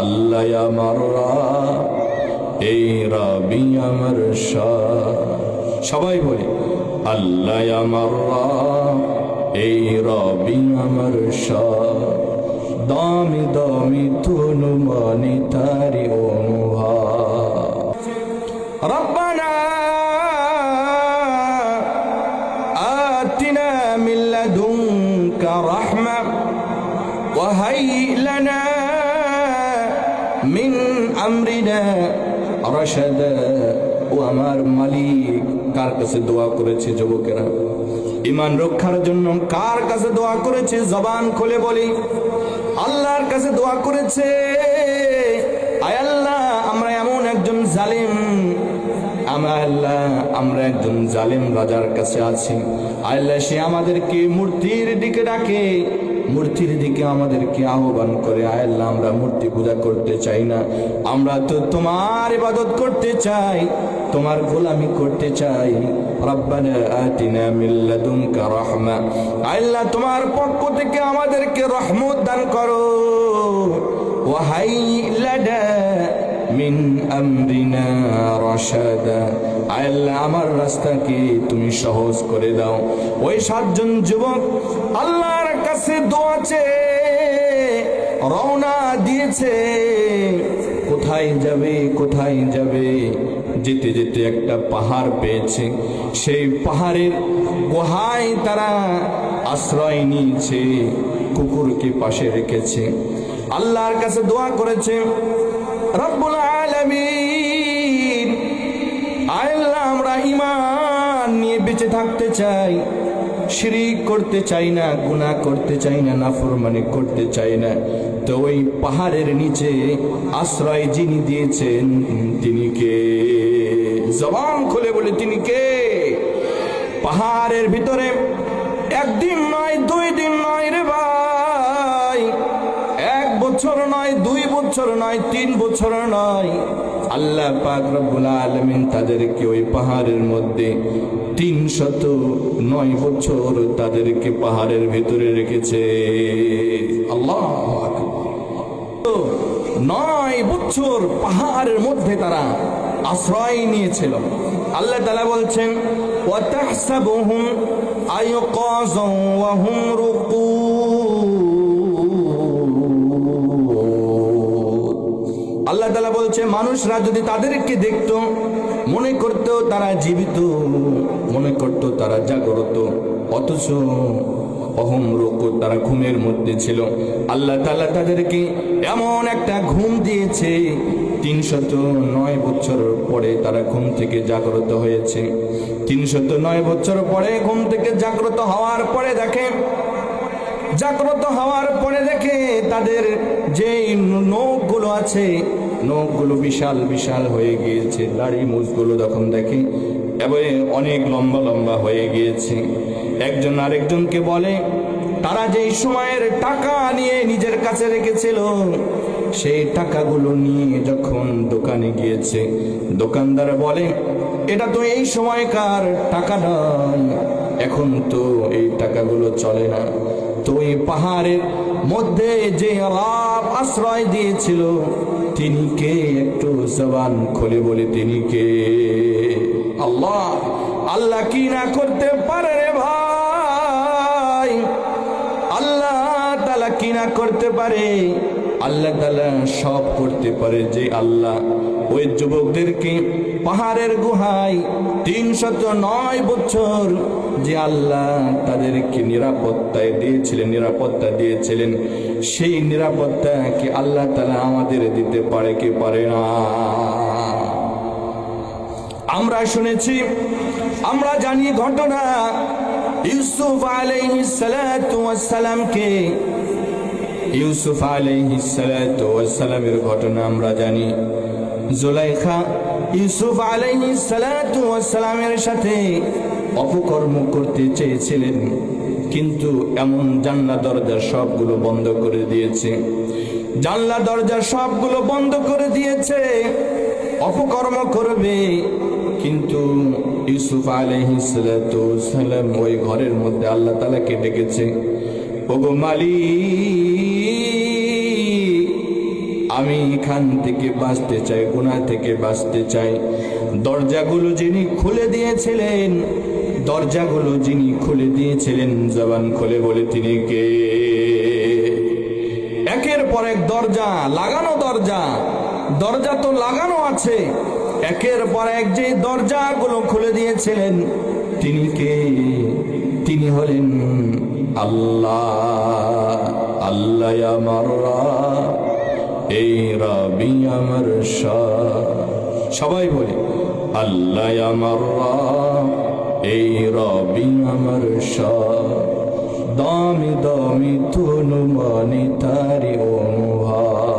আল্লাহ আমার এই রবি আমার শাহ। সবাই বলি আল্লাহ আমার এই রবি আমার শাহ। দামি দামি তুনু মানি তারি অনুভা। রব্বানা আতিনা মিন লাদুনকা রাহমা ওয়া হাইয়্ লানা মিন আমরিনা রাশাদা। ও আমার মালিক, কার কাছে দোয়া করেছে যুবকেরা? ঈমান রক্ষার জন্য কার কাছে দোয়া করেছে? জবান খুলে বলি আল্লাহর কাছে দোয়া করেছে। আয় আল্লাহ, আমরা এমন একজন জালিম, আমরা একজন জালিম রাজার কাছে আছি। আল্লাহ, সে আমাদেরকে মূর্তির দিকে ডাকে, মূর্তির দিকে আমাদেরকে আহ্বান করে। আয় আল্লাহ, আমরা মূর্তি পূজা করতে চাই না, আমরা তো তোমার ইবাদত করতে চাই, তোমার গোলামি করতে চাই। রব্বানা আতিনা মিন লাদুনকা রাহমা। আল্লাহ, তোমার পক্ষ থেকে আমাদেরকে রহমত দান করো। ওয়া হাইয়্ লানা মিন আমরিনা রাশাদা। আল্লাহ, আমার রাস্তাকে তুমি সহজ করে দাও। ওই সাতজন যুবক আল্লাহর কাছে দোয়া চেয়ে রওনা দিয়েছে। কোথায় যাবে, কোথায় যাবে? যেতে যেতে একটা পাহাড় পেয়েছে। সেই পাহাড়ের গুহায় তারা আশ্রয় নিয়েছে, কুকুরকে পাশে রেখেছে। আল্লাহর কাছে দোয়া করেছে, রব্বুল আলামিন, আল্লাহ, আমরা ঈমান নিয়ে বেঁচে থাকতে চাই, শিরিক করতে চাই না, গুনাহ করতে চাই না, নাফরমানি করতে চাই না। তো ওই পাহাড়ের নিচে আশ্রয় যিনি দিয়েছেন তিনি কে? জবান খুলে বলে তিনি কে? পাহাড়ের ভিতরে একদিন নয়, 2 দিন নয় রে ভাই, 1 বছর নয়, 2 বছর নয়, 3 বছর নয়, আল্লাহ পাক রব্বুল আলামিন তাদেরকে ওই পাহাড়ের মধ্যে 309 বছর তাদেরকে পাহাড়ের ভিতরে রেখেছে। আল্লাহু আকবার। 9 বছর পাহাড়ের মধ্যে তারা আশ্রয় নিয়েছিল। আল্লাহ তাআলা বলছেন, ওয়া তাহসাবুহুম আয়কাযান ওয়া হুম রুকুদ। আল্লাহ তাআলা বলছে, মানুষরা যদি তাদেরকে দেখতো মনে করতো তারা জীবিত, মনে করতো তারা জাগ্রত, অথচ অহম রুকুদ, তারা ঘুমের মধ্যে ছিল। আল্লাহ তাআলা তাদেরকে এমন একটা ঘুম দিয়েছে, 309 বছর পরে তারা ঘুম থেকে জাগ্রত হয়েছে। 309 বছর পরে ঘুম থেকে জাগ্রত হওয়ার পরে দেখে তাদের যে নখগুলো আছে, নখগুলো বিশাল বিশাল হয়ে গিয়েছে। দাড়ি মুছগুলো যখন দেখে এবারে অনেক লম্বা লম্বা হয়ে গিয়েছে। একজন আরেকজনকে বলে, তারা যেই সময়ের টাকা নিয়ে নিজের কাছে রেখেছিল, সেই টাকাগুলো নিয়ে যখন দোকানে গিয়েছে, দোকানদার বলে, এটা তো এই সময়কার টাকা নয়, এখন তো এই টাকাগুলো চলে না। তো এই পাহাড়ের মধ্যে যে রব আশ্রয় দিয়েছিল তিনি কে? একটু জবান খুলে বলে তিনি কে? আল্লাহ। আল্লাহ কি না করতে পারে রে ভাই? আল্লাহ তাআলা কি না করতে পারে? আল্লাহ তাআলা সব করতে পারে। যে আল্লাহ ওই যুবকদেরকে পাহাড়ের গুহায় 309 বছর যে আল্লাহ তাদেরকে নিরাপত্তা দিয়েছিলেন, সেই নিরাপত্তা কি আল্লাহ তাআলা আমাদের দিতে পারে কি পারে না? আমরা শুনেছি, আমরা জানি ঘটনা, ইউসুফ আলাইহিস সালাতু ওয়াস সালামকে, ইউসুফ আলাইহিস সালাতু ওয়াস সালামের ঘটনা আমরা জানি। জুলাইখা ইউসুফ আলাইহিস সালাতু ওয়াস সালামের সাথে অপকর্ম করতে চেয়েছিলেন, কিন্তু এমন জানলা দরজা সবগুলো বন্ধ করে দিয়েছে। জানলা দরজা সবগুলো বন্ধ করে দিয়েছে, অপকর্ম করবে। কিন্তু ইউসুফ আলাইহিস সালাতু ওয়াস সালাম ওই ঘরের মধ্যে আল্লাহ তাআলাকে ডেকেছে, ওগো মালিক, আমি এখান থেকে বাঁচতে চাই, গুনাহ থেকে বাঁচতে চাই। দরজাগুলো যিনি খুলে দিয়েছিলেন, দরজাগুলো যিনি খুলে দিয়েছিলেন, জবান খুলে বলে তিনি কে? একের পর এক দরজা, লাগানো দরজা, দরজা তো লাগানো আছে, একের পর এক যে দরজাগুলো খুলে দিয়েছিলেন তিনি কে? তিনি হলেন আল্লাহ। আল্লাহ আমার রব, এই রবি আমার শাহ। সবাই বলে আল্লাহ আমার রব, এই রবি আমার শাহ। দামি দামি তনু মানে তারি অনুভব।